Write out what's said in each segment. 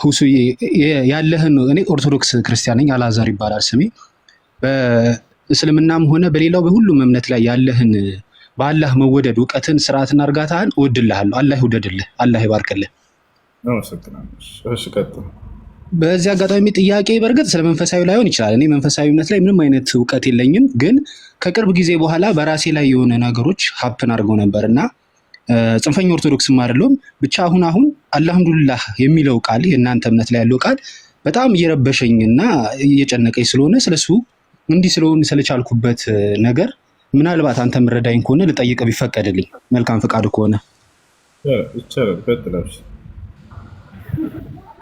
ሁሱ ያለህን እኔ ኦርቶዶክስ ክርስቲያን ነኝ፣ አልዓዛር ይባላል ስሜ። በእስልምናም ሆነ በሌላው በሁሉም እምነት ላይ ያለህን በአላህ መወደድ እውቀትን፣ ስርዓትና እርጋታህን እወድልሃለሁ። አላህ ይውደድልህ፣ አላህ ይባርክልህ። በዚህ አጋጣሚ ጥያቄ በእርግጥ ስለ መንፈሳዊ ላይሆን ይችላል። እኔ መንፈሳዊ እምነት ላይ ምንም አይነት እውቀት የለኝም፣ ግን ከቅርብ ጊዜ በኋላ በራሴ ላይ የሆነ ነገሮች ሀፕን አድርገው ነበር እና ጽንፈኛ ኦርቶዶክስም አይደለሁም። ብቻ አሁን አልሐምዱሊላህ የሚለው ቃል የእናንተ እምነት ላይ ያለው ቃል በጣም እየረበሸኝና እየጨነቀኝ ስለሆነ ስለሱ እንዲህ ስለሆነ ስለቻልኩበት ነገር ምናልባት አንተ ምረዳኝ ከሆነ ልጠይቅ ቢፈቀድልኝ፣ መልካም ፈቃድ ከሆነ ይቻላል።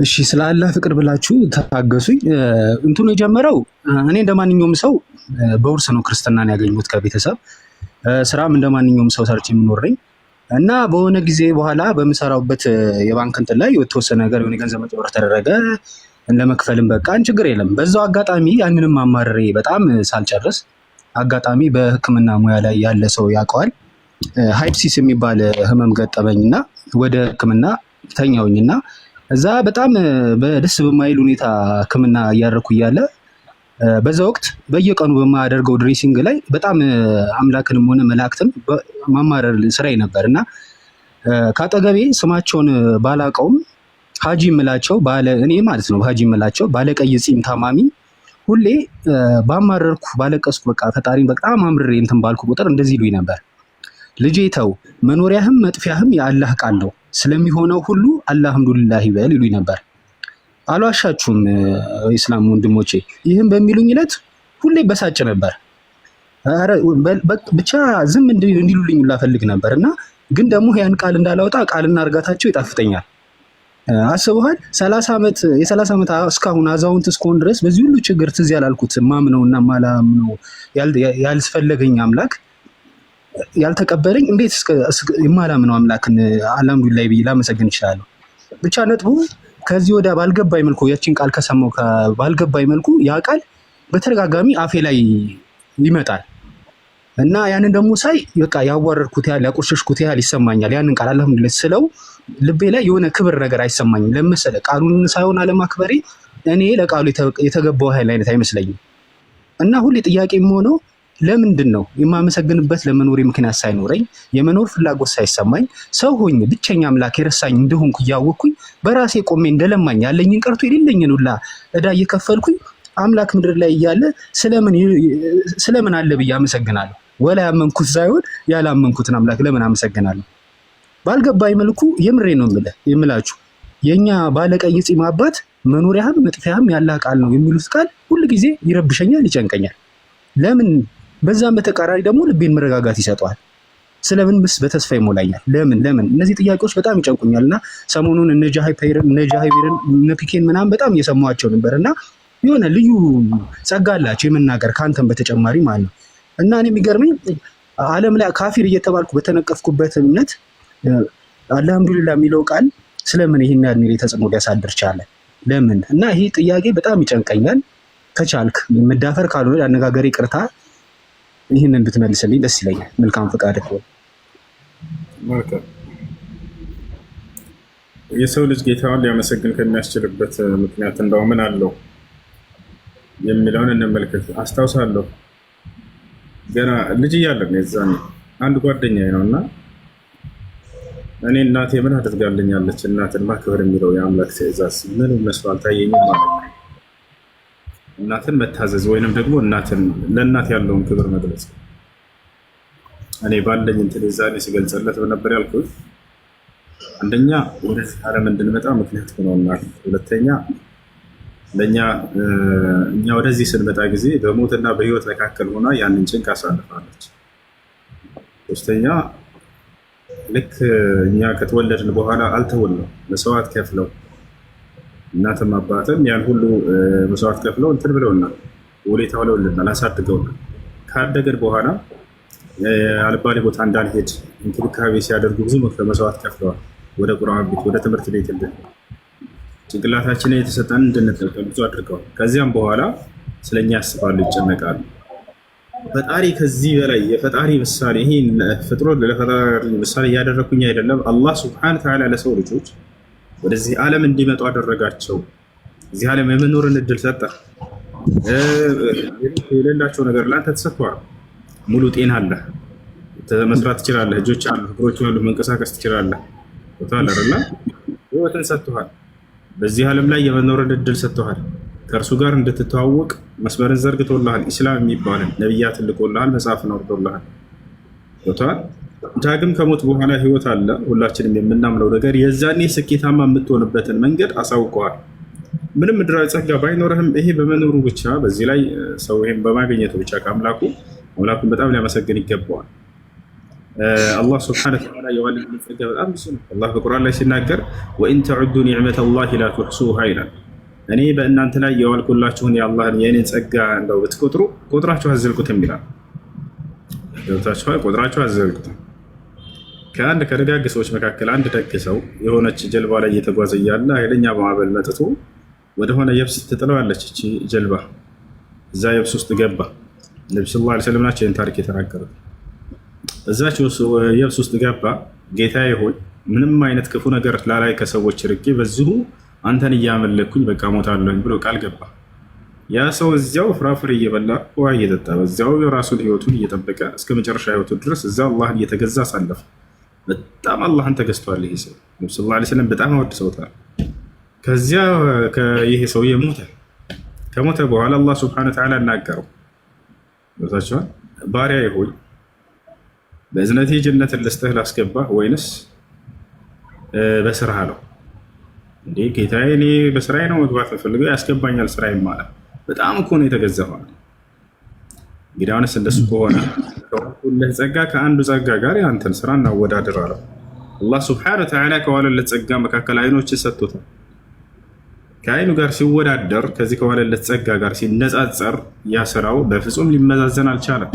እሺ። ስለ አላህ ፍቅር ብላችሁ ታገሱኝ። እንትኑ የጀመረው እኔ እንደማንኛውም ሰው በውርስ ነው ክርስትናን ያገኙት ከቤተሰብ። ስራም እንደማንኛውም ሰው ሰርቼ የምኖረኝ እና በሆነ ጊዜ በኋላ በምሰራውበት የባንክ እንትን ላይ የተወሰነ ነገር የሆነ ገንዘብ መጨመር ተደረገ። ለመክፈልም በቃን፣ ችግር የለም። በዛው አጋጣሚ ያንንም አማርሬ በጣም ሳልጨርስ አጋጣሚ በሕክምና ሙያ ላይ ያለ ሰው ያውቀዋል። ሃይፕሲስ የሚባል ህመም ገጠመኝና ወደ ሕክምና ተኛውኝና እዛ በጣም በደስ በማይል ሁኔታ ሕክምና እያደረኩ እያለ በዛ ወቅት በየቀኑ በማያደርገው ድሬሲንግ ላይ በጣም አምላክንም ሆነ መላእክትን ማማረር ስራዬ ነበር እና ከአጠገቤ ስማቸውን ባላቀውም ሀጂ ምላቸው እኔ ማለት ነው ሀጂ ምላቸው ባለቀይ ፂም ታማሚ ሁሌ ባማረርኩ ባለቀስኩ በቃ ፈጣሪን በጣም አምርሬ እንትን ባልኩ ቁጥር እንደዚህ ይሉኝ ነበር። ልጄ ተው፣ መኖሪያህም መጥፊያህም የአላህ ቃል ነው፣ ስለሚሆነው ሁሉ አልሐምዱሊላህ ይበል ይሉኝ ነበር። አልዋሻችሁም ኢስላም ወንድሞቼ፣ ይህም በሚሉኝ ዕለት ሁሌ በሳጭ ነበር። ብቻ ዝም እንዲሉልኝ ላፈልግ ነበር እና ግን ደግሞ ያን ቃል እንዳላወጣ ቃልና እርጋታቸው ይጣፍጠኛል። አስበሃል? የ30 ዓመት እስካሁን አዛውንት እስከሆን ድረስ በዚህ ሁሉ ችግር ትዝ ያላልኩት ማምነውና ማላምነው ያልስፈለገኝ አምላክ ያልተቀበለኝ እንዴት የማላምነው አምላክን አልሐምዱሊላህ ብዬ ላመሰግን እችላለሁ? ብቻ ነጥቡ ከዚህ ወዲያ ባልገባኝ መልኩ ያቺን ቃል ከሰማው ባልገባኝ መልኩ ያ ቃል በተደጋጋሚ አፌ ላይ ይመጣል እና ያንን ደግሞ ሳይ በቃ ያዋረድኩት ያህል ያቆሸሽኩት ያህል ይሰማኛል። ያንን ቃል አልሐምዱሊላህ ስለው ልቤ ላይ የሆነ ክብር ነገር አይሰማኝም። ለምሳሌ ቃሉን ሳይሆን አለማክበሬ እኔ ለቃሉ የተገባው ኃይል አይነት አይመስለኝም እና ሁሌ ጥያቄ የምሆነው ለምንድን ነው የማመሰግንበት ለመኖሬ ምክንያት ሳይኖረኝ የመኖር ፍላጎት ሳይሰማኝ ሰው ሆኜ ብቸኛ አምላክ የረሳኝ እንደሆንኩ እያወቅኩኝ በራሴ ቆሜ እንደለማኝ ያለኝን ቀርቶ የሌለኝን ሁላ እዳ እየከፈልኩኝ አምላክ ምድር ላይ እያለ ስለምን አለ ብዬ አመሰግናለሁ? ወላ ያመንኩት ሳይሆን ያላመንኩትን አምላክ ለምን አመሰግናለሁ? ባልገባኝ መልኩ የምሬ ነው የምላችሁ የኛ ባለቀይ ፂም አባት መኖሪያህም መጥፊያህም ያላህ ቃል ነው የሚሉት ቃል ሁሉ ጊዜ ይረብሸኛል፣ ይጨንቀኛል። ለምን? በዛም በተቃራኒ ደግሞ ልቤን መረጋጋት ይሰጠዋል። ስለምን ምስ በተስፋ ይሞላኛል። ለምን? እነዚህ ጥያቄዎች በጣም ይጨንቁኛል እና ሰሞኑን እነ ጃሃይቤርን እነ ፒኬን ምናምን በጣም እየሰማኋቸው ነበር እና የሆነ ልዩ ጸጋ አላቸው የመናገር ከአንተም በተጨማሪ ማለት ነው። እና እኔ የሚገርመኝ ዓለም ላይ ካፊር እየተባልኩ በተነቀፍኩበት እምነት አልሐምዱሊላህ የሚለው ቃል ስለምን ይህን ያህል እድሜ ተጽዕኖ ሊያሳድር ቻለ? ለምን? እና ይሄ ጥያቄ በጣም ይጨንቀኛል። ከቻልክ መዳፈር ካልሆነ አነጋገር ይቅርታ ይህንን ብትመልስልኝ ደስ ይለኛል። መልካም ፈቃድ ነው። የሰው ልጅ ጌታውን ሊያመሰግን ከሚያስችልበት ምክንያት እንደው ምን አለው የሚለውን እንመልከት። አስታውሳለሁ ገና ልጅ እያለን የዛኔ አንድ ጓደኛዬ ነው እና እኔ እናቴ ምን አድርጋልኛለች እናትን ማክበር የሚለው የአምላክ ትእዛዝ ምን መስሎ አልታየኝም ማለት ነው። እናትን መታዘዝ ወይንም ደግሞ ለእናት ያለውን ክብር መግለጽ እኔ ባለኝ እንትን የዛኔ ሲገልጸለት በነበር ያልኩት አንደኛ ወደዚህ ዓለም እንድንመጣ ምክንያት ሆኖናል። ሁለተኛ እኛ ወደዚህ ስንመጣ ጊዜ በሞትና በህይወት መካከል ሆና ያንን ጭንቅ አሳልፋለች። ሶስተኛ ልክ እኛ ከተወለድን በኋላ አልተወልነው መስዋዕት ከፍለው እናትም አባትም ያን ሁሉ መስዋዕት ከፍለው እንትን ብለውናል፣ ውለታ ውለውልናል፣ አሳድገውናል። ካደግን በኋላ አልባሌ ቦታ እንዳንሄድ እንክብካቤ ሲያደርጉ ብዙ መስዋዕት ከፍለዋል። ወደ ቁርአን ቤት ወደ ትምህርት ቤት ጭንቅላታችንን የተሰጠን እንድንጠቀም ብዙ አድርገዋል። ከዚያም በኋላ ስለኛ ያስባሉ፣ ይጨነቃሉ። ፈጣሪ ከዚህ በላይ የፈጣሪ ምሳሌ ይሄን ፍጥሮ ለፈጣሪ ምሳሌ እያደረኩኝ አይደለም። አላህ ሱብሓነሁ ወተዓላ ለሰው ልጆች ወደዚህ ዓለም እንዲመጡ አደረጋቸው። እዚህ ዓለም የመኖርን እድል ሰጠ። የሌላቸው ነገር ለአንተ ተሰጥቷል። ሙሉ ጤና አለ፣ መስራት ትችላለህ፣ እጆች አሉ፣ እግሮች አሉ፣ መንቀሳቀስ ትችላለህ። ቦታል አይደለ? ህይወትን ሰጥቷል። በዚህ ዓለም ላይ የመኖርን እድል ሰጥቷል። ከእርሱ ጋር እንድትተዋወቅ መስመርን ዘርግቶልሃል። ኢስላም የሚባልን ነቢያትን ልኮልሃል፣ መጽሐፍን አውርዶልሃል። ቦታል ዳግም ከሞት በኋላ ህይወት አለ። ሁላችንም የምናምነው ነገር የዛኔ ስኬታማ የምትሆንበትን መንገድ አሳውቀዋል። ምንም ምድራዊ ጸጋ ባይኖርህም ይሄ በመኖሩ ብቻ በዚህ ላይ ሰው ይሄን በማግኘቱ ብቻ አምላኩን በጣም ሊያመሰግን ይገባዋል። አላህ ስብሐነሁ ወተዓላ የዋለልን ጸጋ በጣም ብዙ ነው። አላህ በቁርአን ላይ ሲናገር ወኢን ተዑዱ ኒዕመተላሂ ላ ቱሕሱሃ ይላል። እኔ በእናንተ ላይ የዋልኩላችሁን የአላህን የእኔን ጸጋ እንደው ብትቆጥሩ ቆጥራችሁ አዘልቁትም ይላል። ገብታችኋል? ቆጥራችሁ አዘልቁትም። ከአንድ ከደጋግ ሰዎች መካከል አንድ ደግ ሰው የሆነች ጀልባ ላይ እየተጓዘ እያለ ኃይለኛ ማዕበል መጥቶ ወደሆነ የብስ ትጥለዋለች። እቺ ጀልባ እዛ የብስ ውስጥ ገባ። ነብዩ ሰለላሁ ዐለይሂ ወሰለም ናቸው ይህን ታሪክ የተናገሩት። እዛች የብስ ውስጥ ገባ። ጌታዬ ሆይ ምንም አይነት ክፉ ነገር ላላይ ከሰዎች ርቄ በዚሁ አንተን እያመለኩኝ በቃ ሞታለሁኝ ብሎ ቃል ገባ። ያ ሰው እዚያው ፍራፍሬ እየበላ ውሃ እየጠጣ በዚያው የራሱን ህይወቱን እየጠበቀ እስከ መጨረሻ ህይወቱ ድረስ እዚያው አላህን እየተገዛ አሳለፈ። በጣም አላህን ተገዝቷል ይሄ ሰው። ነብዩ ሰለላሁ ዐለይሂ ወሰለም በጣም አወድሰውታል። ከዚያ ይሄ ሰውዬ ሞተ። ከሞተ በኋላ አላህ ሱብሓነሁ ወተዓላ እናገረው። ወታቻው ባሪያዬ ሆይ በእዝነቴ ጀነትን ልስጥህ ላስገባህ ወይንስ በስራህ አለው። እንዴ ጌታዬ እኔ በስራዬ ነው መግባት የምፈልገው ያስገባኛል ስራዬ ማለት በጣም እኮ ነው የተገዛኸው። እንግዲህ አሁንስ እንደሱ ከሆነ ከሁሉህ ጸጋ ከአንዱ ጸጋ ጋር ያንተን ስራ እናወዳድር አለው። አላህ ሱብሓነሁ ወተዓላ ከዋለለት ጸጋ መካከል አይኖችን ሰጥቶታል። ከአይኑ ጋር ሲወዳደር ከዚህ ከዋለለት ጸጋ ጋር ሲነጻጸር ያ ስራው በፍጹም ሊመዛዘን አልቻለም።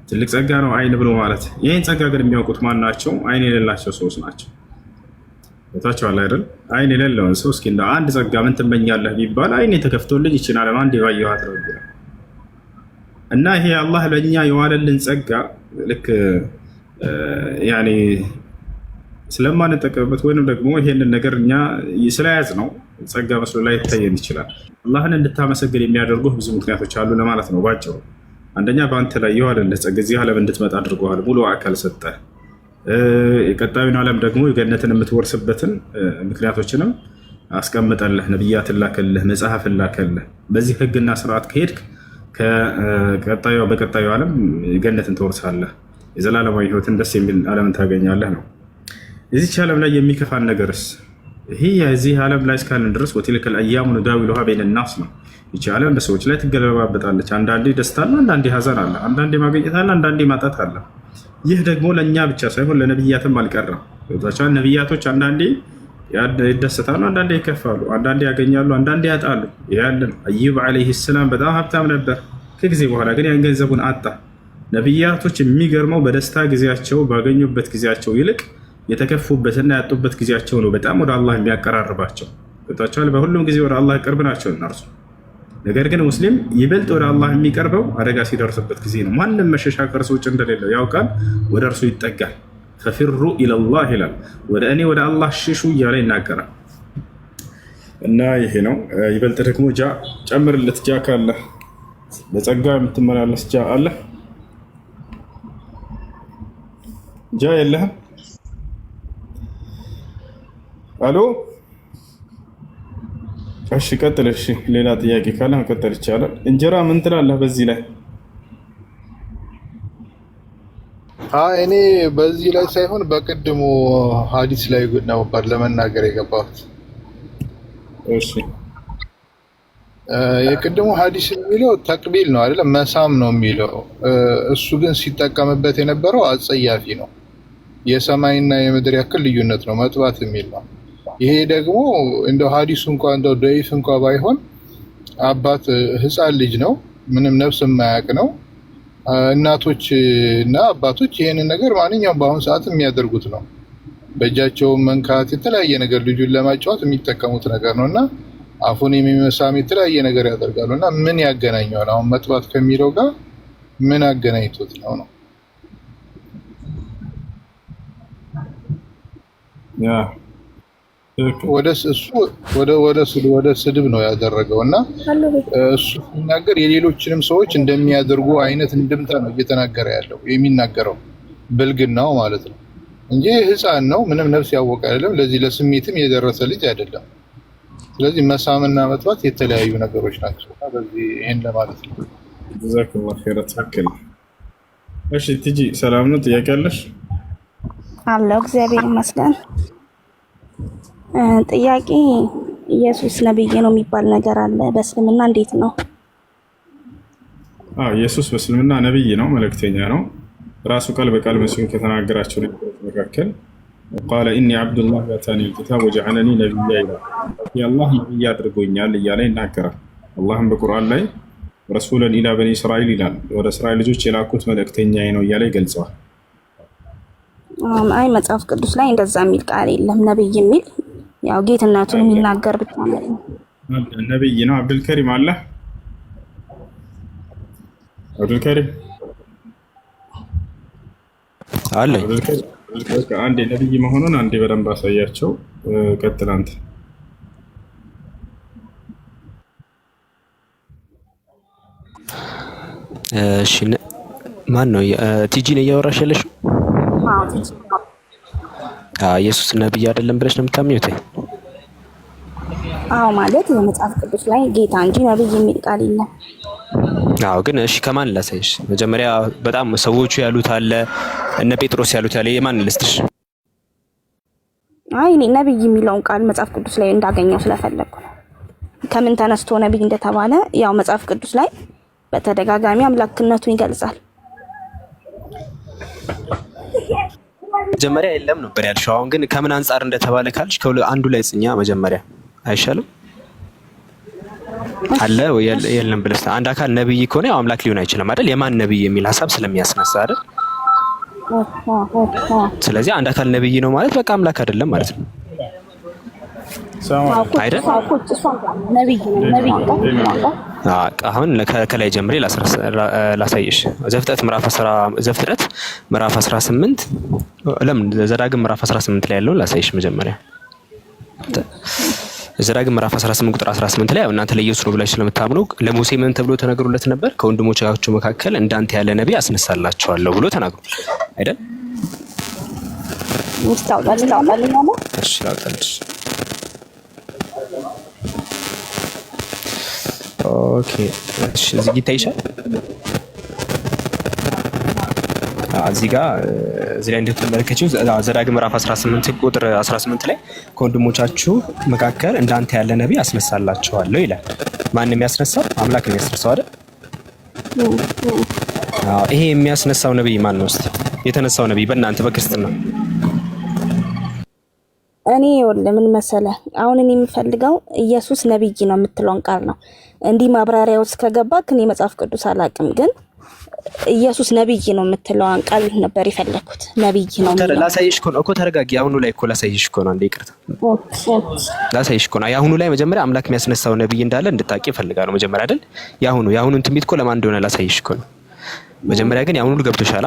ትልቅ ጸጋ ነው አይን ብሎ ማለት። ይህን ጸጋ ግን የሚያውቁት ማን ናቸው? አይን የሌላቸው ሰዎች ናቸው። ቦታቸዋል አይደል? አይን የሌለውን ሰው እስኪ እንደ አንድ ጸጋ ምን ትመኛለህ ቢባል አይን የተከፍቶልኝ ይችላል አንድ የባየኋት ነው ይላል። እና ይሄ አላህ ለእኛ የዋለልን ጸጋ ልክ ያኔ ስለማንጠቀምበት ወይንም ደግሞ ይሄንን ነገር እኛ ስለያዝ ነው ጸጋ መስሎ ላይ ይታየን ይችላል። አላህን እንድታመሰግን የሚያደርጉ ብዙ ምክንያቶች አሉ ለማለት ነው ባጭሩ። አንደኛ በአንተ ላይ የዋለልህ ጸጋ እዚህ ዓለም እንድትመጣ አድርገዋል። ሙሉ አካል ሰጠ። የቀጣዩን ዓለም ደግሞ የገነትን የምትወርስበትን ምክንያቶችንም አስቀምጠልህ። ነቢያትን ላከልህ፣ መጽሐፍን ላከልህ። በዚህ ህግና ስርዓት ከሄድክ በቀጣዩ ዓለም ገነትን ትወርሳለህ። የዘላለማዊ ህይወትን ደስ የሚል ዓለምን ታገኛለህ ነው። የዚች ዓለም ላይ የሚከፋን ነገርስ ይሄ የዚህ ዓለም ላይ እስካለን ድረስ ወቲልከል አያሙ ኑዳዊሉሃ በይነ ናስ ነው። ይቺ ዓለም በሰዎች ላይ ትገለባበጣለች። አንዳንዴ ደስታ አለ፣ አንዳንዴ ሀዘን አለ፣ አንዳንዴ ማግኘት አለ፣ አንዳንዴ ማጣት አለ። ይህ ደግሞ ለእኛ ብቻ ሳይሆን ለነቢያትም አልቀረም። ነቢያቶች አንዳንዴ ይደሰታሉ፣ አንዳንዴ ይከፋሉ፣ አንዳንዴ ያገኛሉ፣ አንዳንዴ ያጣሉ። ያለን አዩብ ዓለይሂ ሰላም በጣም ሀብታም ነበር። ከጊዜ በኋላ ግን ያን ገንዘቡን አጣ። ነቢያቶች የሚገርመው በደስታ ጊዜያቸው ባገኙበት ጊዜያቸው ይልቅ የተከፉበትና ያጡበት ጊዜያቸው ነው በጣም ወደ አላህ የሚያቀራርባቸው። በሁሉም ጊዜ ወደ አላህ ቅርብ ናቸው እነርሱ። ነገር ግን ሙስሊም ይበልጥ ወደ አላህ የሚቀርበው አደጋ ሲደርስበት ጊዜ ነው። ማንም መሸሻ ከእርሱ ውጭ እንደሌለው ያውቃል። ወደ እርሱ ይጠጋል። ፈፊሩ ኢለላህ ይላል። ወደ እኔ ወደ አላህ ሽሹ እያለ ይናገራል። እና ይሄ ነው። ይበልጥ ደግሞ ጨምርለት ጃ ካለ በጸጋ የምትመላለስ ጃ አለ። ጃ የለህም? አሎ እሺ ቀጥል። እሺ ሌላ ጥያቄ ካለ መቀጠል ይቻላል። እንጀራ ምን ትላለህ በዚህ ላይ? እኔ በዚህ ላይ ሳይሆን በቅድሙ ሀዲስ ላይ ነበር ለመናገር የገባሁት። እሺ የቅድሙ ሀዲስ የሚለው ተቅቢል ነው አይደለም፣ መሳም ነው የሚለው። እሱ ግን ሲጠቀምበት የነበረው አጸያፊ ነው። የሰማይና የምድር ያክል ልዩነት ነው መጥባት የሚል ነው። ይሄ ደግሞ እንደው ሀዲሱ እንኳን እንደው ደይፍ እንኳን ባይሆን አባት ህፃን ልጅ ነው፣ ምንም ነፍስ የማያውቅ ነው። እናቶች እና አባቶች ይሄንን ነገር ማንኛውም በአሁኑ ሰዓት የሚያደርጉት ነው። በእጃቸው መንካት፣ የተለያየ ነገር ልጁን ለማጫወት የሚጠቀሙት ነገር ነው እና አፉን የሚመሳም የተለያየ ነገር ያደርጋሉ። እና ምን ያገናኘዋል አሁን መጥባት ከሚለው ጋር ምን አገናኝቶት ነው? ያ ወደ ስድብ ነው ያደረገው እና እሱ ሲናገር የሌሎችንም ሰዎች እንደሚያደርጉ አይነት እንድምታ ነው እየተናገረ ያለው የሚናገረው ብልግናው ማለት ነው እንጂ ህፃን ነው፣ ምንም ነፍስ ያወቀ አይደለም። ለዚህ ለስሜትም የደረሰ ልጅ አይደለም። ስለዚህ መሳምና መጥባት የተለያዩ ነገሮች ናቸው። በዚህ ይሄን ለማለት ነው። ጀዛከላሁ ኸይረን ተከለ። እሺ ትጂ ሰላም ነው? ጥያቄ አለሽ? አለው። እግዚአብሔር ይመስገን። ጥያቄ ኢየሱስ ነብይ ነው የሚባል ነገር አለ። በእስልምና እንዴት ነው? ኢየሱስ በእስልምና ነብይ ነው፣ መልእክተኛ ነው። ራሱ ቃል በቃል መስሎኝ ከተናገራቸው ነገሮች መካከል ቃለ ኢኒ አብዱላህ አታኒ አልኪታብ ወጀዐለኒ ነቢያ ይላል። የአላህ ነብይ አድርጎኛል እያለ ይናገራል። አላህም በቁርአን ላይ ረሱለን ኢላ በኒ እስራኤል ይላል። ወደ እስራኤል ልጆች የላኩት መልእክተኛዬ ነው እያለ ይገልጸዋል። አይ መጽሐፍ ቅዱስ ላይ እንደዛ የሚል ቃል የለም። ነብይ የሚል ያው ጌትነቱን የሚናገር ብቻ ነው። ነብይ ነው። አብዱልከሪም አለ። አብዱልከሪም አለ። አንዴ ነብይ መሆኑን አንዴ በደንብ አሳያቸው። ቀጥል አንተ። እሺ ማን ነው? ቲጂ ነው እያወራሽ ያለሽው? ኢየሱስ ነብይ አይደለም ብለሽ ነው የምታምኚው? አዎ ማለት የመጽሐፍ ቅዱስ ላይ ጌታ እንጂ ነብይ የሚል ቃል የለም። አዎ ግን እሺ ከማን ላሳይሽ? መጀመሪያ በጣም ሰዎቹ ያሉት አለ፣ እነ ጴጥሮስ ያሉት አለ። የማን ልስጥሽ? አይ እኔ ነብይ የሚለውን ቃል መጽሐፍ ቅዱስ ላይ እንዳገኘው ስለፈለኩ ነው። ከምን ተነስቶ ነብይ እንደተባለ ያው መጽሐፍ ቅዱስ ላይ በተደጋጋሚ አምላክነቱን ይገልጻል። መጀመሪያ የለም ነበር ያልሽው። አሁን ግን ከምን አንጻር እንደተባለ ካልሽ አንዱ ላይ ጽኛ መጀመሪያ አይሻልም? አለ ወይ የለም ብለሽ አንድ አካል ነብይ ከሆነ ያው አምላክ ሊሆን አይችልም አይደል? የማን ነብይ የሚል ሐሳብ ስለሚያስነሳ አይደል? ስለዚህ አንድ አካል ነብይ ነው ማለት በቃ አምላክ አይደለም ማለት ነው አይደል? አሁን ከላይ ጀምሬ ላሳይሽ። ዘፍጥረት ምዕራፍ 18 ለምን ዘዳግም ምዕራፍ 18 ላይ ያለውን ላሳይሽ መጀመሪያ። ዘዳግም ምዕራፍ 18 ቁጥር 18 ላይ እናንተ ለኢየሱስ ነው ብላችሁ ስለምታምኑ ለሙሴ ምን ተብሎ ተነግሮለት ነበር? ከወንድሞቻችሁ መካከል እንዳንተ ያለ ነብይ አስነሳላችኋለሁ ብሎ ተናግሯል አይደል? እሺ ላውጣልሽ። ኦኬ እሺ እዚህ ይታይሻል። እዚህ ላይ እንደተመለከተችው ዘዳግም ምዕራፍ 18 ቁጥር 18 ላይ ከወንድሞቻችሁ መካከል እንዳንተ ያለ ነብይ አስነሳላችኋለሁ ይላል። ማን የሚያስነሳው? አምላክ የሚያስነሳው አይደል? ይሄ የሚያስነሳው ነብይ ማን ነው? እስቲ የተነሳው ነብይ በእናንተ በክርስትና እኔ ምን መሰለህ፣ አሁን እኔ የምፈልገው ኢየሱስ ነብይ ነው የምትለውን ቃል ነው። እንዲህ ማብራሪያ ውስጥ ከገባክ እኔ መጽሐፍ ቅዱስ አላውቅም፣ ግን ኢየሱስ ነብይ ነው የምትለውን ቃል ነበር የፈለኩት። ነብይ ነው ላሳይሽ እኮ ተረጋጊ። አሁኑ ላይ እኮ ላሳይሽ እኮ ነው። አንዴ ይቅርታ ላሳይሽ እኮ ነው። የአሁኑ ላይ መጀመሪያ አምላክ የሚያስነሳው ነብይ እንዳለ እንድታቂ እፈልጋለሁ። መጀመሪያ አይደል የአሁኑን ትንቢት እኮ ለማን እንደሆነ ላሳይሽ እኮ ነው። መጀመሪያ ግን የአሁኑ ገብቶሻል?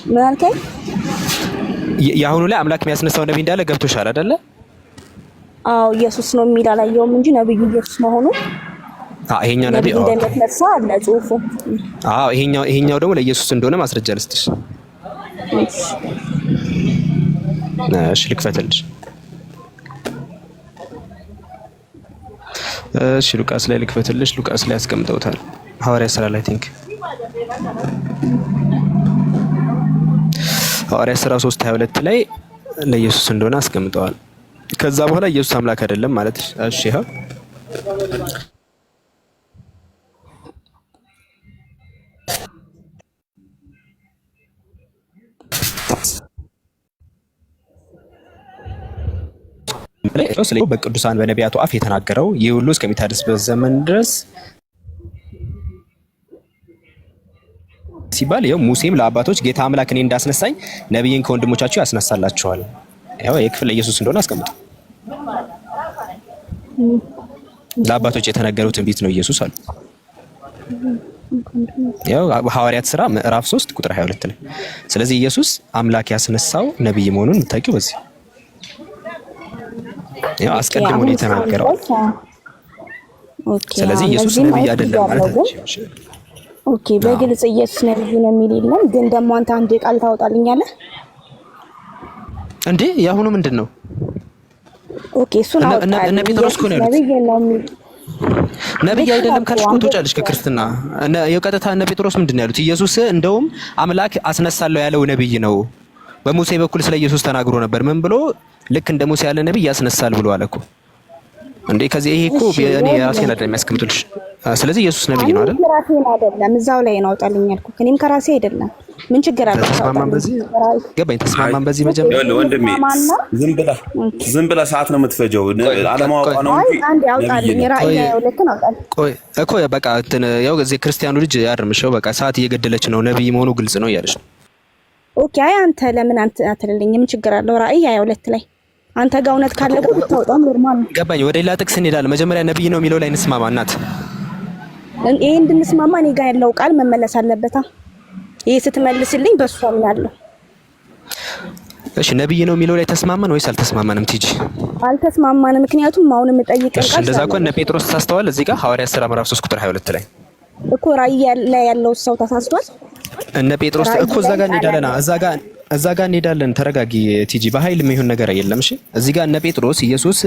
ምን አልከኝ? የአሁኑ ላይ አምላክ የሚያስነሳው ነብይ እንዳለ ገብቶሻል አይደለ? አዎ ኢየሱስ ነው የሚል አላየውም እንጂ ነብዩ ኢየሱስ መሆኑ ይሄኛው ነብይ እንደተነሳ አለ ጽሑፉ። ይሄኛው ደግሞ ለኢየሱስ እንደሆነ ማስረጃ ልስጥሽ። እሺ ልክፈትልሽ። እሺ ሉቃስ ላይ ልክፈትልሽ። ሉቃስ ላይ አስቀምጠውታል። ሐዋርያ ሥራ ላይ ቲንክ ሐዋርያ ሥራ 3:22 ላይ ለኢየሱስ እንደሆነ አስቀምጠዋል። ከዛ በኋላ ኢየሱስ አምላክ አይደለም ማለት እሺ ይሄው በቅዱሳን በነቢያቱ አፍ የተናገረው ይህ ሁሉ እስከሚታደስበት ዘመን ድረስ ሲባል ይኸው ሙሴም ለአባቶች ጌታ አምላክ እኔ እንዳስነሳኝ ነብይን ከወንድሞቻችሁ ያስነሳላችኋል። ይኸው የክፍል ኢየሱስ እንደሆነ አስቀምጡ። ለአባቶች የተነገረው ትንቢት ነው ኢየሱስ አሉ። ያው ሐዋርያት ሥራ ምዕራፍ 3 ቁጥር 22 ላይ። ስለዚህ ኢየሱስ አምላክ ያስነሳው ነብይ መሆኑን የምታውቂው በዚህ ያው አስቀድሞ ነው የተናገረው። ስለዚህ ኢየሱስ ነብይ አይደለም ማለት ነው። ኦኬ በግልጽ ኢየሱስ ነብይ ነው የሚል የለም። ግን ደግሞ አንተ አንድ ቃል ታወጣልኛለህ እንዴ? ያሁኑ ምንድነው? ኦኬ እሱን አውጣልኝ። እነ ጴጥሮስ እኮ ነው ያሉት። ነብይ አይደለም ካልሽ እኮ ትወጫለሽ ከክርስትና። የቀጥታ እነ ጴጥሮስ ምንድን ነው ያሉት? ኢየሱስ እንደውም አምላክ አስነሳለሁ ያለው ነብይ ነው። በሙሴ በኩል ስለ ኢየሱስ ተናግሮ ነበር። ምን ብሎ? ልክ እንደ ሙሴ ያለ ነብይ ያስነሳል ብሎ አለ እኮ እንዴ። ከዚህ ይሄ እኮ እኔ ራሴን አይደለም የሚያስቀምጥልሽ። ስለዚህ ኢየሱስ ነብይ ነው አይደል? ራሴን አይደለም እዛው ላይ ነው አውጣልኝ ያልኩት። እኔም ከራሴ አይደለም። ምን ችግር አለ? ተስማማን በዚህ ገባኝ። ተስማማን በዚህ መጀመሪያ ወንድሜ ዝም ብላ ሰዓት ነው የምትፈጀው። አለማወቅ ነው እንጂ አንዴ አውጣልኝ። ራእይ ያውለከን አውጣልኝ። ቆይ እኮ በቃ እንትን ያው እዚህ ክርስቲያኑ ልጅ ያርምሽው በቃ ሰዓት እየገደለች ነው። ነብይ መሆኑ ግልጽ ነው እያለች ነው። ኦኬ አይ አንተ ለምን አንተ አትልልኝ? ምን ችግር አለው? ራእይ 22 ላይ አንተ ጋር እውነት ካለ ብታወጣው ኖርማል ነው። ገባኝ። ወደ ሌላ ጥቅስ እንሄዳለን። መጀመሪያ ነብይ ነው የሚለው ላይ እንስማማ። እናት ይሄ እንድንስማማ እኔ ጋር ያለው ቃል መመለስ አለበት። ይሄ ስትመልስልኝ በሷ ምን አለው? እሺ ነብይ ነው የሚለው ላይ ተስማማን ወይስ አልተስማማንም? ቲጂ አልተስማማንም። ምክንያቱም አሁን የምጠይቀው ቃል እንደዛ እኮ እነ ጴጥሮስ ተሳስተዋል። እዚህ ጋር ሐዋርያት ሥራ ምዕራፍ 3 ቁጥር 22 ላይ እኮ ራእይ ላይ ያለው ሰው ተሳስቷል። እነ ጴጥሮስ እኮ እዛ ጋር እንሄዳለን። እዛ ጋር እንሄዳለን። ተረጋጊ ቲጂ። በኃይል የሚሆን ነገር የለም። እሺ እዚህ ጋር እነ ጴጥሮስ ኢየሱስ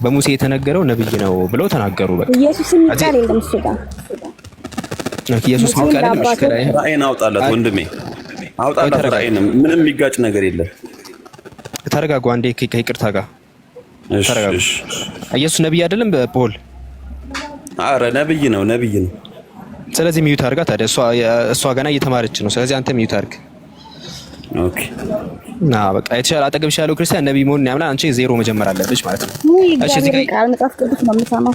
በሙሴ የተነገረው ነብይ ነው ብለው ተናገሩ። በቃ ኢየሱስ የሚቃል የለም እሱ ጋር ኢየሱስ የሚቃል የለም። እሺ ከላይ ራእይን አውጣለት ወንድሜ፣ አውጣለት ራእይን። ምንም የሚጋጭ ነገር የለም። ተረጋጉ አንዴ ከይቅርታ ጋር ተረጋጉ። ኢየሱስ ነብይ አይደለም ፖል? አረ ነብይ ነው፣ ነብይ ነው። ስለዚህ ሚዩት አድርጋ። ታዲያ እሷ ገና እየተማረች ነው። ስለዚህ አንተ ሚዩት አድርግ። ኦኬ በቃ የተሻለ አጠገብሽ ያለው ክርስቲያን ነብይ መሆኑን ያምናል። አንቺ ዜሮ መጀመር አለብሽ ማለት ነው። እሺ እዚህ ጋር ቃል መጽሐፍ ቅዱስ ነው የምሰማው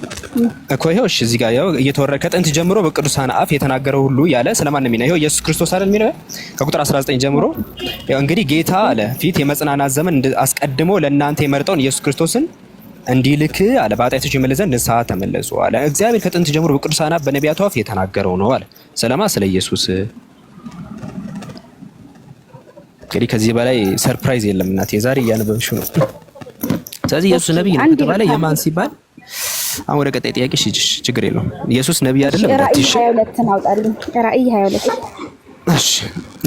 እኮ ይሄው። እሺ እዚህ ጋር ያው እየተወረደ ከጥንት ጀምሮ በቅዱሳን አፍ የተናገረው ሁሉ ያለ ስለማን ነው የሚለው? ይሄው ኢየሱስ ክርስቶስ አይደል የሚለው ከቁጥር 19 ጀምሮ። ያው እንግዲህ ጌታ አለ ፊት የመጽናናት ዘመን አስቀድሞ ለእናንተ የመረጠውን ኢየሱስ ክርስቶስን እንዲልክ አለ በኃጢአታችሁ ይመለስ ዘንድ ንስሐ ተመለሱ አለ። እግዚአብሔር ከጥንት ጀምሮ በቅዱሳን አፍ በነቢያቱ አፍ የተናገረው ነው አለ። ስለማ ስለ ኢየሱስ። እንግዲህ ከዚህ በላይ ሰርፕራይዝ የለም እናቴ። ዛሬ እያነበብሽው ነው። ስለዚህ ኢየሱስ ነብይ ነው ከተባለ የማን ሲባል አሁን ወደ ቀጣይ ጥያቄ ችግር የለውም። ኢየሱስ ነብይ አይደለም? ራእይ 22 አውጣልኝ። ራእይ 22 እሺ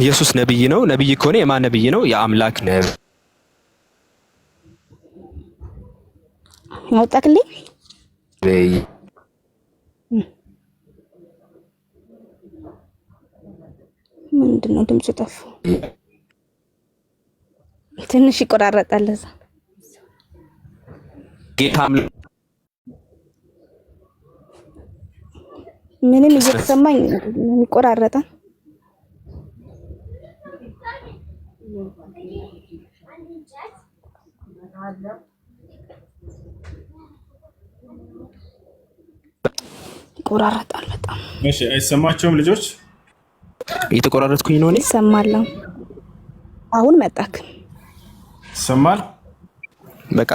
ኢየሱስ ነብይ ነው። ነብይ ከሆነ የማን ነብይ ነው? የአምላክ ነብይ አውጣክልኝ። ምንድነው ድምፁ ጠፋ? ትንሽ ይቆራረጣል። እዛ ጌታ ምንም እየተሰማኝ ይቆራረጣል። ይቆራረጣል በጣም። እሺ አይሰማቸውም ልጆች? እየተቆራረጥኩኝ ነው እኔ። ይሰማል። አሁን መጣክ? ይሰማል። በቃ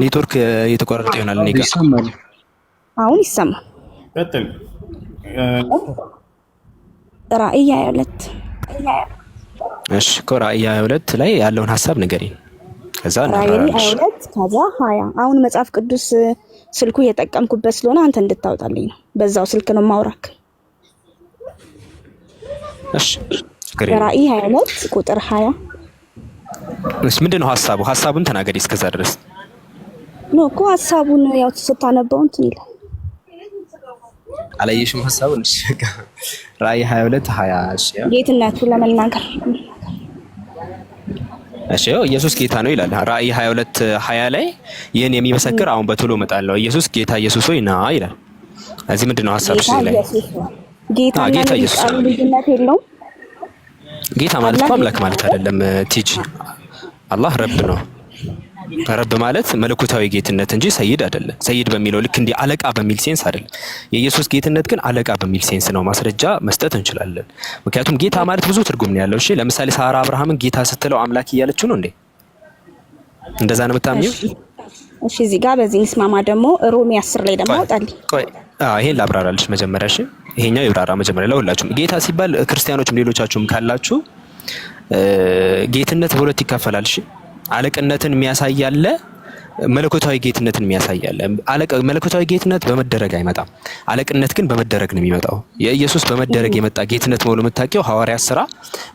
ኔትወርክ እየተቆራረጠ ይሆናል። እኔ ጋር ይሰማል። አሁን ይሰማል። ቀጥል። ራእይ 22 እሺ ራእይ 22 ላይ ያለውን ሐሳብ ንገሪኝ። ከዛ ራእይ 22 ከዛ 20 አሁን መጽሐፍ ቅዱስ ስልኩ እየጠቀምኩበት ስለሆነ አንተ እንድታወጣልኝ ነው። በዛው ስልክ ነው ማውራክ። እሺ ራእይ 22 ቁጥር 20 እሺ ምንድነው ሐሳቡ? ሐሳቡን ተናገሪ እስከዛ ድረስ ነው እኮ ሐሳቡን ያው ስታነበው እንትን ይላል። አላየሽም ሐሳቡን? እሺ ራእይ 22 20 እሺ ጌትነቱ ለመናገር እሺ ኢየሱስ ጌታ ነው ይላል። ራእይ 22 20 ላይ ይህን የሚመሰክር አሁን በቶሎ እመጣለሁ ኢየሱስ ጌታ ኢየሱስ ሆይ ና ይላል። እዚህ ምንድነው ሐሳቡ? ላይ ጌታ ኢየሱስ ነው። ልዩነት የለውም። ጌታ ማለት እኮ አምላክ ማለት አይደለም ቲጂ። አላህ ረብ ነው። ረብ ማለት መለኮታዊ ጌትነት እንጂ ሰይድ አይደለም። ሰይድ በሚለው ልክ እንዲህ አለቃ በሚል ሴንስ አይደለም። የኢየሱስ ጌትነት ግን አለቃ በሚል ሴንስ ነው። ማስረጃ መስጠት እንችላለን። ምክንያቱም ጌታ ማለት ብዙ ትርጉም ነው ያለው። እሺ ለምሳሌ ሳራ አብርሃምን ጌታ ስትለው አምላክ እያለችው ነው እንዴ? እንደዛ ነው የምታምኚው? እሺ እዚህ ጋር በዚህ እንስማማ። ደግሞ ሮሜ 10 ላይ ደግሞ አውጣልኝ። ቆይ ይሄን ላብራራልሽ መጀመሪያ። እሺ ይሄኛው ይብራራ መጀመሪያ ለሁላችሁም። ጌታ ሲባል ክርስቲያኖችም ሌሎቻችሁም ካላችሁ ጌትነት በሁለት ይካፈላል። እሺ አለቅነትን የሚያሳይ አለ፣ መለኮታዊ ጌትነትን የሚያሳይ አለ። መለኮታዊ ጌትነት በመደረግ አይመጣም። አለቅነት ግን በመደረግ ነው የሚመጣው። የኢየሱስ በመደረግ የመጣ ጌትነት መሆኑ የምታውቂው ሐዋርያት ሥራ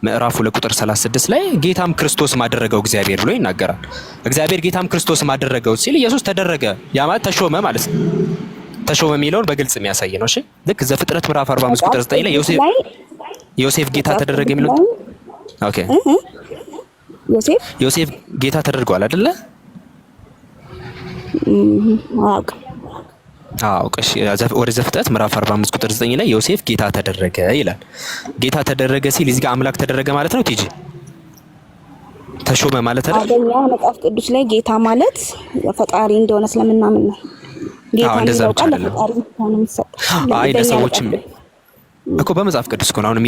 ምዕራፍ 2 ቁጥር 36 ላይ ጌታም ክርስቶስ ማደረገው እግዚአብሔር ብሎ ይናገራል። እግዚአብሔር ጌታም ክርስቶስ ማደረገው ሲል ኢየሱስ ተደረገ፣ ያ ማለት ተሾመ ማለት ነው። ተሾመ የሚለውን በግልጽ የሚያሳይ ነው። እሺ ልክ ዘፍጥረት ምዕራፍ 45 ቁጥር 9 ላይ ዮሴፍ ጌታ ተደረገ የሚለው ኦኬ፣ ዮሴፍ ጌታ ተደርጓል አይደለ? እሺ ወደ ዘፍጥረት ምዕራፍ 45 ቁጥር 9 ላይ ዮሴፍ ጌታ ተደረገ ይላል። ጌታ ተደረገ ሲል እዚህ ጋር አምላክ ተደረገ ማለት ነው። ቲጂ ተሾመ ማለት አይደል? አደኛ መጽሐፍ ቅዱስ ላይ ጌታ ማለት ፈጣሪ እንደሆነ ስለምናምን ነው። ጌታ እንደዛ ብቻ አይደለም። አይ ለሰዎችም እኮ በመጽሐፍ ቅዱስ ነው። አሁንም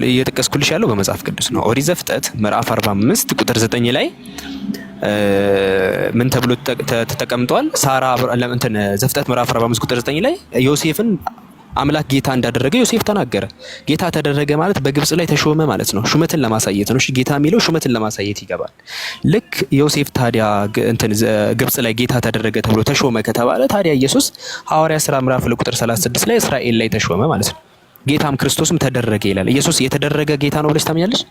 እየጠቀስኩልሽ ያለው በመጽሐፍ ቅዱስ ነው። ኦሪት ዘፍጥረት ምዕራፍ 45 ቁጥር 9 ላይ ምን ተብሎ ተቀምጧል? ሳራ እንትን ዘፍጥረት ምዕራፍ 45 ቁጥር 9 ላይ ዮሴፍን አምላክ ጌታ እንዳደረገ ዮሴፍ ተናገረ። ጌታ ተደረገ ማለት በግብጽ ላይ ተሾመ ማለት ነው። ሹመትን ለማሳየት ነው። እሺ ጌታ የሚለው ሹመትን ለማሳየት ይገባል። ልክ ዮሴፍ ታዲያ እንትን ግብጽ ላይ ጌታ ተደረገ ተብሎ ተሾመ ከተባለ ታዲያ ኢየሱስ ሐዋርያት ሥራ ምዕራፍ 2 ቁጥር 36 ላይ እስራኤል ላይ ተሾመ ማለት ነው። ጌታም ክርስቶስም ተደረገ ይላል። ኢየሱስ የተደረገ ጌታ ነው ብለሽ ታምኛለሽ?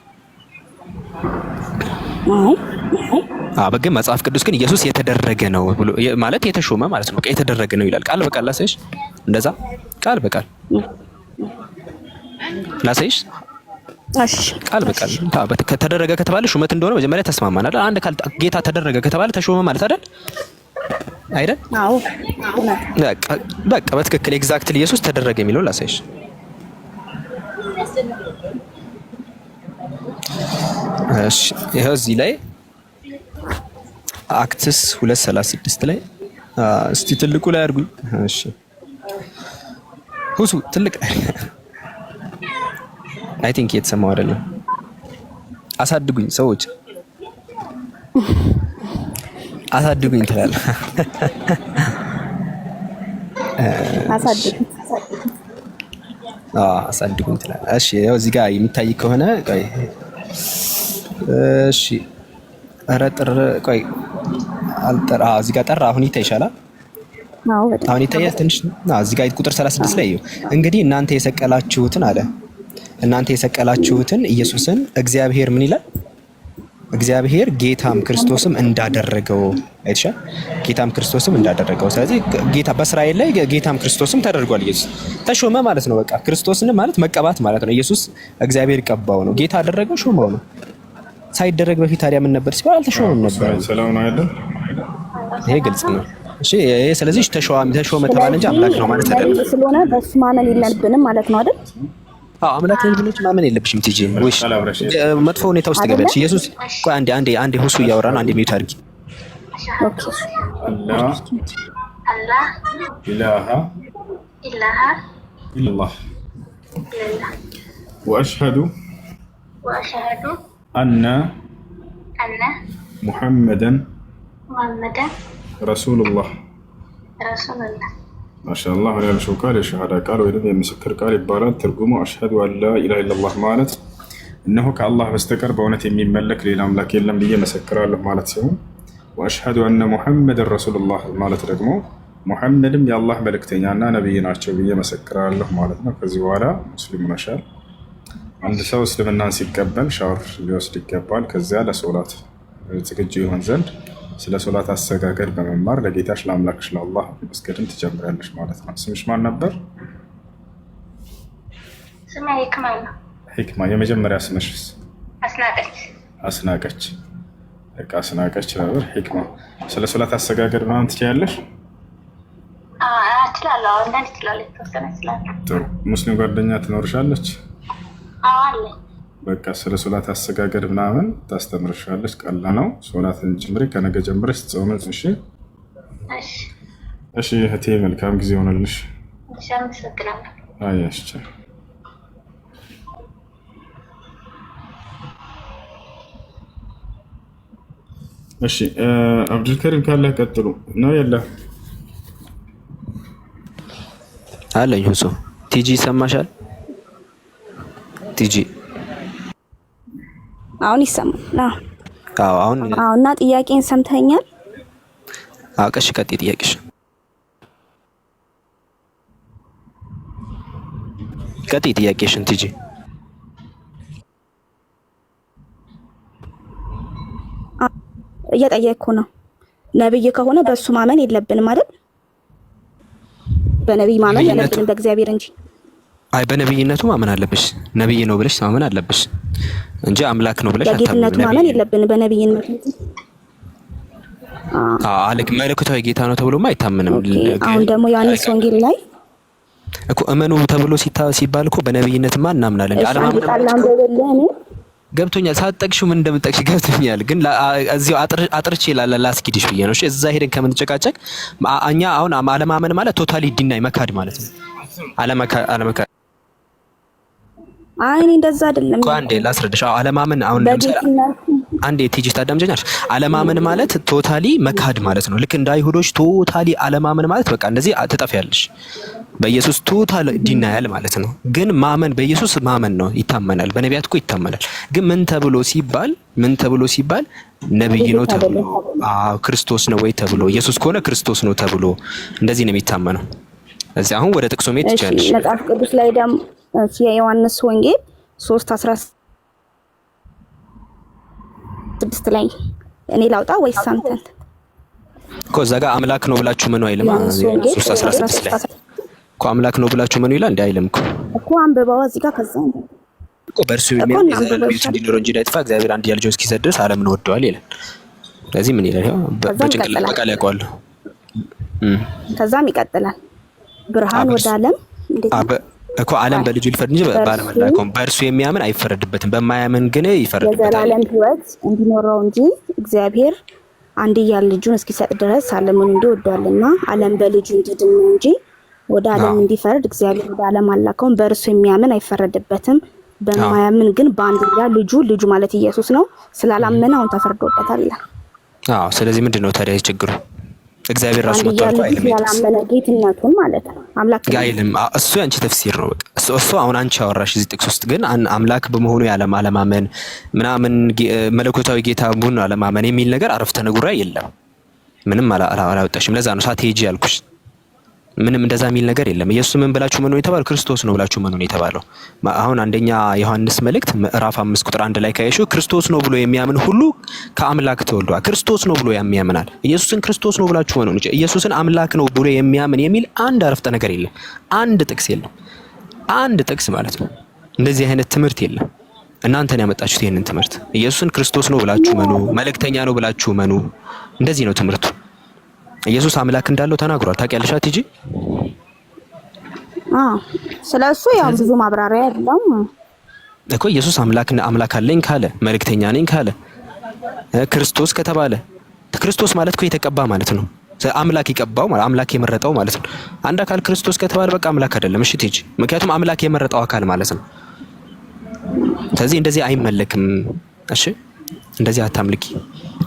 በግን መጽሐፍ ቅዱስ ግን ኢየሱስ የተደረገ ነው ብሎ ማለት የተሾመ ማለት ነው። የተደረገ ነው ይላል። ቃል በቃል ላሳይሽ፣ እንደዛ ቃል በቃል ላሳይሽ። እሺ ቃል በቃል ከተደረገ ከተባለ ሹመት እንደሆነ መጀመሪያ ተስማማን አይደል? አንድ ቃል ጌታ ተደረገ ከተባለ ተሾመ ማለት አይደል? አይደል? አዎ በቃ በትክክል ኤግዛክትሊ ኢየሱስ ተደረገ የሚለው ላሳይሽ። እሺ ይሄው እዚህ ላይ አክትስ 2:36 ላይ እስቲ ትልቁ ላይ አድርጉኝ። እሺ ሁሱ ትልቅ አይ ቲንክ የተሰማው አይደለም። አሳድጉኝ ሰዎች አሳድጉኝ ትላለህ። አሳድጉኝ ትላለህ። እሺ ያው እዚህ ጋር የሚታይ ከሆነ ቆይ እሺ አረጥር ቆይ አልጠራ እዚህ ጋር ጠራ። አሁን ይታይሻል? አሁን ይታያል ትንሽ። እዚህ ጋር ቁጥር 36 ላይ ይኸው እንግዲህ እናንተ የሰቀላችሁትን አለ እናንተ የሰቀላችሁትን ኢየሱስን እግዚአብሔር ምን ይላል? እግዚአብሔር ጌታም ክርስቶስም እንዳደረገው አይተሻል? ጌታም ክርስቶስም እንዳደረገው። ስለዚህ ጌታ በእስራኤል ላይ ጌታም ክርስቶስም ተደርጓል። ኢየሱስ ተሾመ ማለት ነው። በቃ ክርስቶስን ማለት መቀባት ማለት ነው። ኢየሱስ እግዚአብሔር ቀባው ነው። ጌታ አደረገው፣ ሾመው ነው። ሳይደረግ በፊት ታዲያ ምን ነበር ሲባል አልተሾመም ነበር። ሰላም ነው አይደል? ይሄ ግልጽ ነው። እሺ ይሄ ስለዚህ ተሾመ ተባለ እንጂ አምላክ ነው ማለት አይደለም። ስለሆነ በሱ ማመን የለብንም ማለት ነው አይደል? አምላክ ነው ብለሽ ማመን የለብሽም። ቲጂ ወይስ መጥፎ ሁኔታ ውስጥ ገበያለሽ? ኢየሱስ ቆይ አንዴ ሁሱ እያወራን አንዴ ሚዩት አድርጊ። ኦኬ አላህ ኢላሃ ኢላላህ ወአሽሀዱ አነ ሙሐመደን ረሱሉላህ። ማሻአላህ ያልሽው ቃል የሸሃዳ ቃል ወይም የምስክር ቃል ይባላል። ትርጉሙ አሽሀዱ አን ላ ኢላሃ ኢለላህ ማለት እነሆ ከአላህ በስተቀር በእውነት የሚመለክ ሌላ አምላክ የለም ብዬ መሰክራለሁ ማለት ሲሆን፣ ወአሽሀዱ አነ ሙሐመድን ረሱሉላህ ማለት ደግሞ ሙሐመድም የአላህ መልእክተኛና ነቢይ ናቸው ብዬ መሰክራለሁ ማለት ነው። ከዚህ በኋላ ሙስሊም ሆነሻል። አንድ ሰው እስልምናን ሲቀበል ሻወር ሊወስድ ይገባል። ከዚያ ለሶላት ዝግጁ ይሆን ዘንድ ስለ ሶላት አሰጋገድ በመማር ለጌታሽ ለአምላክሽ ለአላህ መስገድን ትጀምሪያለሽ ማለት ነው። ስምሽ ማን ነበር? ስሜ ሂክማ ነው። ሂክማ። የመጀመሪያ ስምሽስ? አስናቀች። በቃ አስናቀች ነበር። ሂክማ። ስለ ሶላት አሰጋገድ ምናምን ትችያለሽ? እችላለሁ። አንዳንድ እችላለሁ፣ የተወሰነ እችላለሁ። ጥሩ። ሙስሊም ጓደኛ ትኖርሻለች? አለ። በቃ ስለ ሶላት አሰጋገድ ምናምን ታስተምርሻለች። ቀላ ነው። ሶላትን ጀምሪ፣ ከነገ ጀምረሽ ትጾምሽ። እሺ እሺ እህቴ፣ መልካም ጊዜ ሆነልሽ። እሺ አመሰግናለሁ። አያሽ እሺ አብዱልከሪም ካለ ቀጥሉ ነው። የለ አለኝ ሁሱ ቲጂ ይሰማሻል? ቲጂ አሁን ይሰማል? አዎ አሁን እና ጥያቄን ሰምተኛል? አቀሽ ቀጥይ ጥያቄሽ። ቀጥይ ጥያቄሽን ቲጂ። እየጠየቅኩ ነው። ነብይ ከሆነ በሱ ማመን የለብንም አይደል? በነብይ ማመን የለብንም በእግዚአብሔር እንጂ። አይ በነብይነቱ ማመን አለብሽ። ነብይ ነው ብለሽ ማመን አለብሽ እንጂ አምላክ ነው ብለሽ አታምኚ። በጌትነቱ ማመን የለብንም በነብይነቱ። አለክ መለኮታዊ ጌታ ነው ተብሎማ አይታመንም። አሁን ደግሞ ዮሐንስ ወንጌል ላይ እኮ እመኑ ተብሎ ሲባል እኮ በነብይነትማ እናምናለን። አለማመን ገብቶኛል። ሳትጠቅሺው ምን እንደምትጠቅሺ ገብቶኛል። ግን እዚሁ አጥርቼ ላስኪድሽ ብዬ ነው። እሺ እዛ ሄደን ከምንጨቃጨቅ እኛ አሁን አለማመን ማለት ቶታሊ ዲናይ መካድ ማለት ነው። አለመካድ አይ እኔ እንደዛ አይደለም። አንዴ ላስረዳሽ። አለማመን አሁን ለምሳሌ አንዴ ቲጂ ታዳምጪኛለሽ። አለማመን ማለት ቶታሊ መካድ ማለት ነው። ልክ እንደ አይሁዶች ቶታሊ አለማመን ማለት በቃ እንደዚህ ትጠፊያለሽ። በኢየሱስ ቶታል ዲናያል ማለት ነው። ግን ማመን በኢየሱስ ማመን ነው፣ ይታመናል። በነቢያት እኮ ይታመናል። ግን ምን ተብሎ ሲባል ነብይ ነው ተብሎ፣ ክርስቶስ ነው ወይ ተብሎ፣ ኢየሱስ ከሆነ ክርስቶስ ነው ተብሎ እንደዚህ ነው የሚታመነው። እዚህ አሁን ወደ ጥቅሶ ሜት ይቻላል። መጽሐፍ ቅዱስ ላይ ደግሞ የዮሐንስ ወንጌል 3:16 ላይ እኔ ላውጣ ወይስ አንተን? እኮ እዛ ጋር አምላክ ነው ብላችሁ ምን አይልም? 3:16 ላይ እኮ አምላክ ነው ብላችሁ ምን ይላል? እንዴ አይልም እኮ አንብበው እዚህ ጋር። ከዛ እኮ በእርሱ የሚያምን የዘላለም ሕይወት እንዲኖረው እንጂ እንዳይጠፋ እግዚአብሔር አንድያ ልጁን እስኪሰጥ ድረስ ዓለምን ወደዋል ይላል። ስለዚህ ምን ይላል? በጭንቅላት በቃል ያውቀዋለሁ። ከዛም ይቀጥላል ብርሃን ወደ ዓለም እኮ ዓለም በልጁ ሊፈርድ እንጂ በዓለም አላከውም። በእርሱ የሚያምን አይፈረድበትም፣ በማያምን ግን ይፈረድበታል። የዘላለም ሕይወት እንዲኖረው እንጂ እግዚአብሔር አንድያ ልጁን እስኪሰጥ ድረስ ዓለምን እንዲወደዋልና ዓለም በልጁ እንዲድን ነው እንጂ ወደ ዓለም እንዲፈርድ እግዚአብሔር ወደ ዓለም አላከውም። በእርሱ የሚያምን አይፈረድበትም፣ በማያምን ግን በአንድያ ልጁ ማለት ኢየሱስ ነው ስላላመነ አሁን ተፈርዶበታል ይላል። አዎ። ስለዚህ ምንድነው ታዲያ ችግሩ? እግዚአብሔር ራሱ መጥቷል አይልም? ያላመነ ጌትነቱን ማለት ነው አምላክ አይልም። እሱ ያንቺ ተፍሲር ነው በቃ። እሱ አሁን አንቺ አወራሽ እዚህ ጥቅስ ውስጥ ግን አምላክ በመሆኑ አለማመን ምናምን መለኮታዊ ጌታ መሆኑን አለማመን የሚል ነገር አረፍተ ነገሩ የለም። ምንም አላወጣሽም። ለዛ ነው ሳትሄጂ ያልኩሽ። ምንም እንደዛ የሚል ነገር የለም። ኢየሱስ ምን ብላችሁ መኑ የተባለው? ክርስቶስ ነው ብላችሁ መኑ የተባለው። አሁን አንደኛ ዮሐንስ መልእክት ምዕራፍ 5 ቁጥር 1 ላይ ካየሽው ክርስቶስ ነው ብሎ የሚያምን ሁሉ ከአምላክ ተወልዷል። ክርስቶስ ነው ብሎ ያምናል። ኢየሱስን ክርስቶስ ነው ብላችሁ መኑ እንጂ ኢየሱስን አምላክ ነው ብሎ የሚያምን የሚል አንድ አረፍተ ነገር የለም። አንድ ጥቅስ የለም። አንድ ጥቅስ ማለት ነው። እንደዚህ አይነት ትምህርት የለም። እናንተን ያመጣችሁት ይሄንን ትምህርት። ኢየሱስን ክርስቶስ ነው ብላችሁ መኑ፣ መልእክተኛ ነው ብላችሁ መኑ። እንደዚህ ነው ትምህርቱ። ኢየሱስ አምላክ እንዳለው ተናግሯል። ታውቂያለሽ አትጂ? ስለሱ ያው ብዙ ማብራሪያ የለም እኮ። ኢየሱስ አምላክ አለኝ ካለ፣ መልእክተኛ ነኝ ካለ፣ ክርስቶስ ከተባለ፣ ክርስቶስ ማለት እኮ የተቀባ ማለት ነው። አምላክ ይቀባው ማለት አምላክ የመረጠው ማለት ነው። አንድ አካል ክርስቶስ ከተባለ በቃ አምላክ አይደለም። እሺ ትጂ፣ ምክንያቱም አምላክ የመረጠው አካል ማለት ነው። ስለዚህ እንደዚህ አይመለክም። እሺ እንደዚህ አታምልኪ፣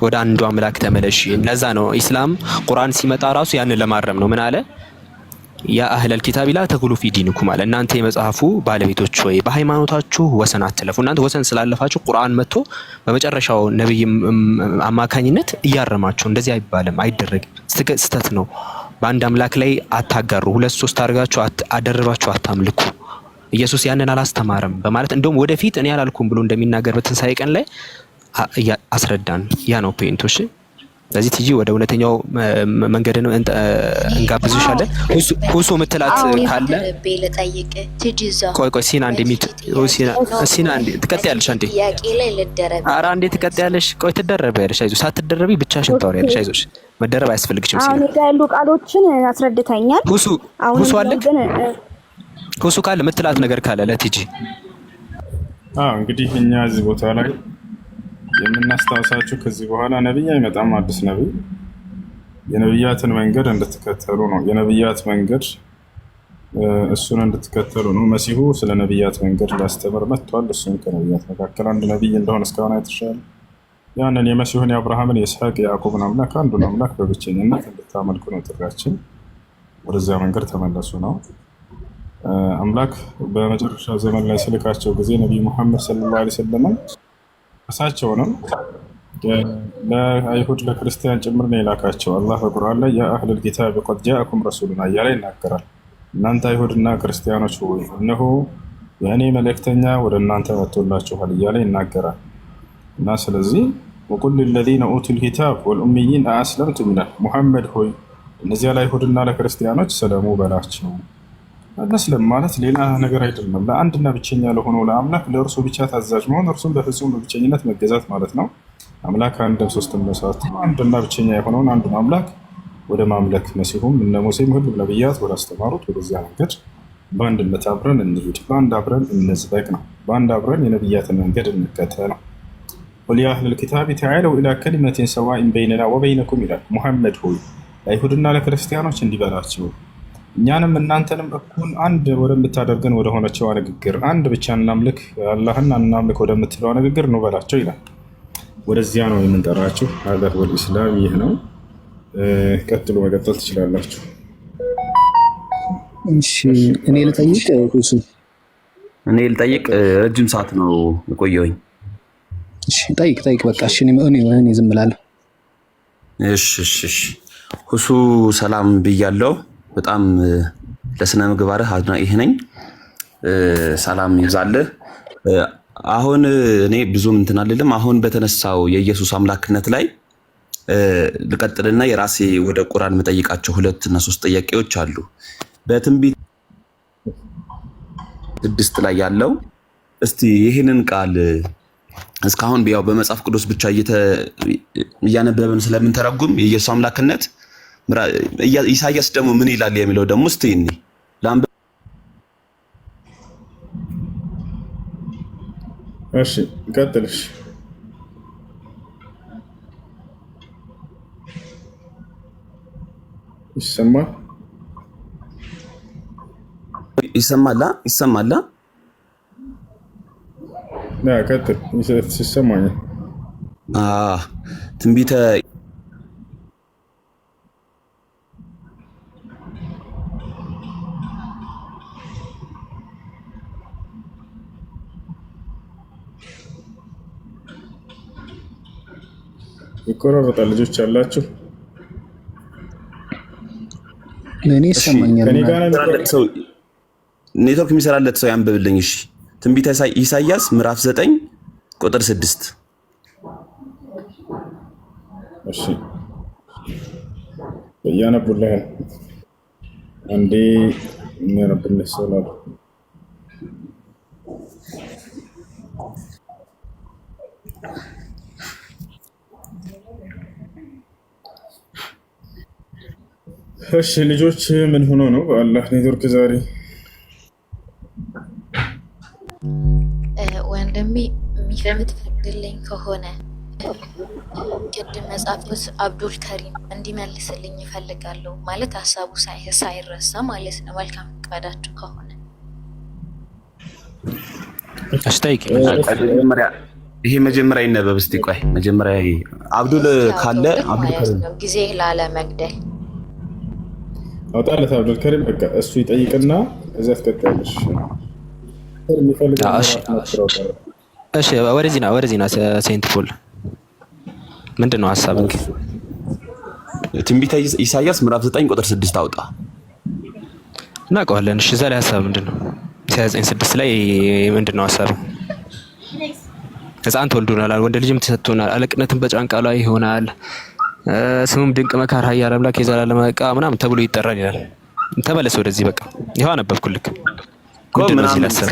ወደ አንዱ አምላክ ተመለሽ። ለዛ ነው ኢስላም ቁርአን ሲመጣ ራሱ ያን ለማረም ነው። ምን አለ? ያ አህለል ኪታብ ላ ተጉሉ ፊ ዲንኩም አለ። እናንተ የመጽሐፉ ባለቤቶች ወይ በሃይማኖታችሁ ወሰን አትለፉ። እናንተ ወሰን ስላለፋችሁ ቁርአን መጥቶ በመጨረሻው ነብይ አማካኝነት እያረማችሁ። እንደዚህ አይባልም፣ አይደረግም። ስህተት ነው። በአንድ አምላክ ላይ አታጋሩ። 2-3 አድርጋችሁ አደረባችሁ አታምልኩ። ኢየሱስ ያንን አላስተማረም በማለት እንደውም ወደፊት እኔ አላልኩም ብሎ እንደሚናገር በትንሳኤ ቀን ላይ አስረዳን። ያ ነው ፖይንቱ። እሺ ስለዚህ ቲጂ ወደ እውነተኛው መንገድ ነው እንጋብዝሻለን። ሁሱ ምትላት ካለ ቆይ ሲና አንዴ ሚት ሲና አንዴ ትቀጥያለሽ። አንዴ ኧረ አንዴ ትቀጥያለሽ። ቆይ ትደረቢያለሽ። አይዞሽ፣ ሳትደረቢ ብቻሽን ታወሪያለሽ። አይዞሽ፣ መደረብ አያስፈልግሽም። ሲና አሁን ያሉ ቃሎችን አስረድተኛል። ሁሱ አለ ሁሱ ካለ ምትላት ነገር ካለ ለቲጂ። እንግዲህ እኛ እዚህ ቦታ ላይ የምናስታውሳችሁ ከዚህ በኋላ ነብይ አይመጣም። አዲስ ነብይ የነብያትን መንገድ እንድትከተሉ ነው። የነብያት መንገድ እሱን እንድትከተሉ ነው። መሲሁ ስለ ነብያት መንገድ ሊያስተምር መጥቷል። እሱም ከነብያት መካከል አንድ ነብይ እንደሆነ እስካሁን አይተሻል። ያንን የመሲሁን የአብርሃምን፣ የይስሐቅ፣ የያዕቆብን አምላክ አንዱን አምላክ በብቸኝነት እንድታመልኩ ነው ጥሪያችን። ወደዚያ መንገድ ተመለሱ ነው። አምላክ በመጨረሻ ዘመን ላይ ስልካቸው ጊዜ ነቢዩ ሙሐመድ ሰለላሁ ዐለይሂ ወሰለም እርሳቸውንም ለአይሁድ ለክርስቲያን ጭምር ነው የላካቸው። አላህ በቁርአን ላይ ያ አህለል ኪታብ ቀድ ጃአኩም ረሱሉና እያለ ይናገራል። እናንተ አይሁድና ክርስቲያኖች ሆይ እነሆ የእኔ መልእክተኛ ወደ እናንተ መጥቶላችኋል እያለ ይናገራል። እና ስለዚህ ወቁል ለዚነ ኡቱል ኪታብ ወልኡሚይን አአስለምቱም ይላል። ሙሐመድ ሆይ እነዚያ ለአይሁድና ለክርስቲያኖች ሰለሙ በላቸው። መስለም ማለት ሌላ ነገር አይደለም፣ ለአንድና ብቸኛ ለሆነው ለአምላክ ለእርሱ ብቻ ታዛዥ መሆን፣ እርሱም በፍጹም በብቸኝነት መገዛት ማለት ነው። አምላክ አንድም ሶስትም በሰዓት አንድና ብቸኛ የሆነውን አንዱን አምላክ ወደ ማምለክ መሲሁም እነ ሙሴም ሁሉም ነቢያት ወደ አስተማሩት ወደዚያ መንገድ በአንድነት አብረን እንሂድ፣ በአንድ አብረን እንዝለቅ ነው። በአንድ አብረን የነቢያትን መንገድ እንከተል ነው። ቁል ያ አህለል ኪታብ ተዓለው ኢላ ከሊመቲን ሰዋኢን በይነና ወበይነኩም ይላል። ሙሐመድ ሆይ ለአይሁድና ለክርስቲያኖች እንዲበላቸው እኛንም እናንተንም እኩል አንድ ወደምታደርገን ወደሆነችው ንግግር አንድ ብቻ እናምልክ አላህን እናምልክ ወደምትለው ንግግር ነው በላቸው ይላል። ወደዚያ ነው የምንጠራችሁ። ሀዛ ሁወል ኢስላም፣ ይህ ነው። ቀጥሎ መቀጠል ትችላላችሁ። እሺ እኔ ልጠይቅ ሁሱ? እኔ ልጠይቅ? ረጅም ሰዓት ነው የቆየሁኝ። እሺ ጠይቅ በቃ። እሺ እኔ ዝም ብላለሁ። እሺ ሁሱ ሰላም ብያለሁ። በጣም ለስነ ምግባርህ አድናቂህ ነኝ። ሰላም ይብዛልህ። አሁን እኔ ብዙም እንትን አልልም። አሁን በተነሳው የኢየሱስ አምላክነት ላይ ልቀጥልና የራሴ ወደ ቁርአን የምጠይቃቸው 2 እና 3 ጥያቄዎች አሉ። በትንቢት 6 ላይ ያለው እስቲ ይህንን ቃል እስካሁን ያው በመጽሐፍ ቅዱስ ብቻ እያነበብን ስለምንተረጉም የኢየሱስ አምላክነት ኢሳያስ ደግሞ ምን ይላል የሚለው ደግሞ እስቲ እኔ እሺ ቀጥልሽ። ይሰማል። ቀጥል። ይሰማኛል። ትንቢተ ይቆራረጣል። ልጆች ያላችሁ ለኔ ይሰማኛል። ኔትወርክ የሚሰራለት ሰው ያንብብልኝ። እሺ ትንቢተ ኢሳያስ ምዕራፍ 9 ቁጥር 6። እሺ እያነቡልህ አንዴ የሚያነብልህ ሰው አለ። እሺ ልጆች ምን ሆኖ ነው በአላህ ኔትወርክ ዛሬ? ወንድሜ የምትፈቅድልኝ ከሆነ ቅድም መጽሐፍስ አብዱል ከሪም እንዲመልስልኝ ይፈልጋለሁ። ማለት ሀሳቡ ሳይረሳ ማለት ነው። መልካም ፈቃዳችሁ ከሆነ አስተይቅ ይሄ መጀመሪያ ይነበብ እስቲ። ቆይ መጀመሪያ አብዱል ካለ አብዱል ከሪም ጊዜ ላለ መግደል አውጣለት። አብዱል ከሪም በቃ እሱ ይጠይቅና እዚያ አስቀጥላለሽ። እሺ ወደዚህና ሴንት ፖል ምንድን ነው ሀሳብህ? ትንቢተ ኢሳያስ ምዕራፍ 9 ቁጥር 6 አውጣ። እናውቀዋለን። እሺ እዛ ላይ ሀሳብ ምንድን ነው? ኢሳያስ 9:6 ላይ ምንድን ነው ሀሳብ? ሕፃን ተወልዶናል፣ ወንድ ልጅም ተሰጥቶናል፣ አለቅነትን በጫንቃ ላይ ይሆናል፣ ስሙም ድንቅ መካር፣ ኃያል አምላክ፣ የዘላለም አለቃ ምናምን ተብሎ ይጠራል ይላል። ተመለስ ወደዚህ። በቃ ይኸው አነበብኩልክ። ምንድን ነው እዚህ ላይ ሀሳብ?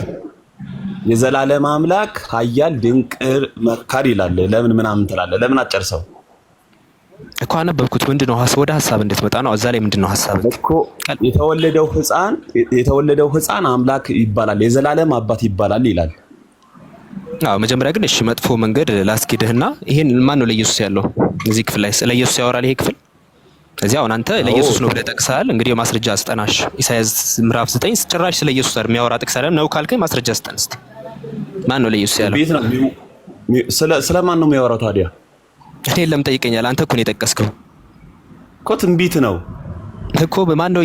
የዘላለም አምላክ ኃያል ድንቅ መካር ይላል። ለምን ምናምን ትላለህ? ለምን አጨርሰው እኮ አነበብኩት። ምንድን ነው ወደ ሀሳብ እንድትመጣ ነው። እዛ ላይ ምንድን ነው ሀሳብ? እኮ የተወለደው ሕፃን አምላክ ይባላል፣ የዘላለም አባት ይባላል ይላል። አዎ መጀመሪያ ግን እሺ መጥፎ መንገድ ላስኪድህና ይሄን ማን ነው ለኢየሱስ ያለው እዚህ ክፍል ላይ? ስለ ኢየሱስ ያወራል ይሄ ክፍል። እዚህ አሁን አንተ ለኢየሱስ ነው ብለህ ጠቅሰሃል። እንግዲህ ማስረጃ አስጠናሽ። ኢሳያስ ምዕራፍ 9 ጭራሽ ስለ ኢየሱስ የሚያወራ ጥቅስ አይደለም ነው ካልከኝ ማስረጃ አስጠን እስቲ። ማን ነው ለኢየሱስ ያለው? ስለማን ነው የሚያወራው ታዲያ? እኔ ለምን ጠይቀኛል? አንተ እኮ ነው የጠቀስከው እኮ ትንቢት ነው እኮ። በማን ነው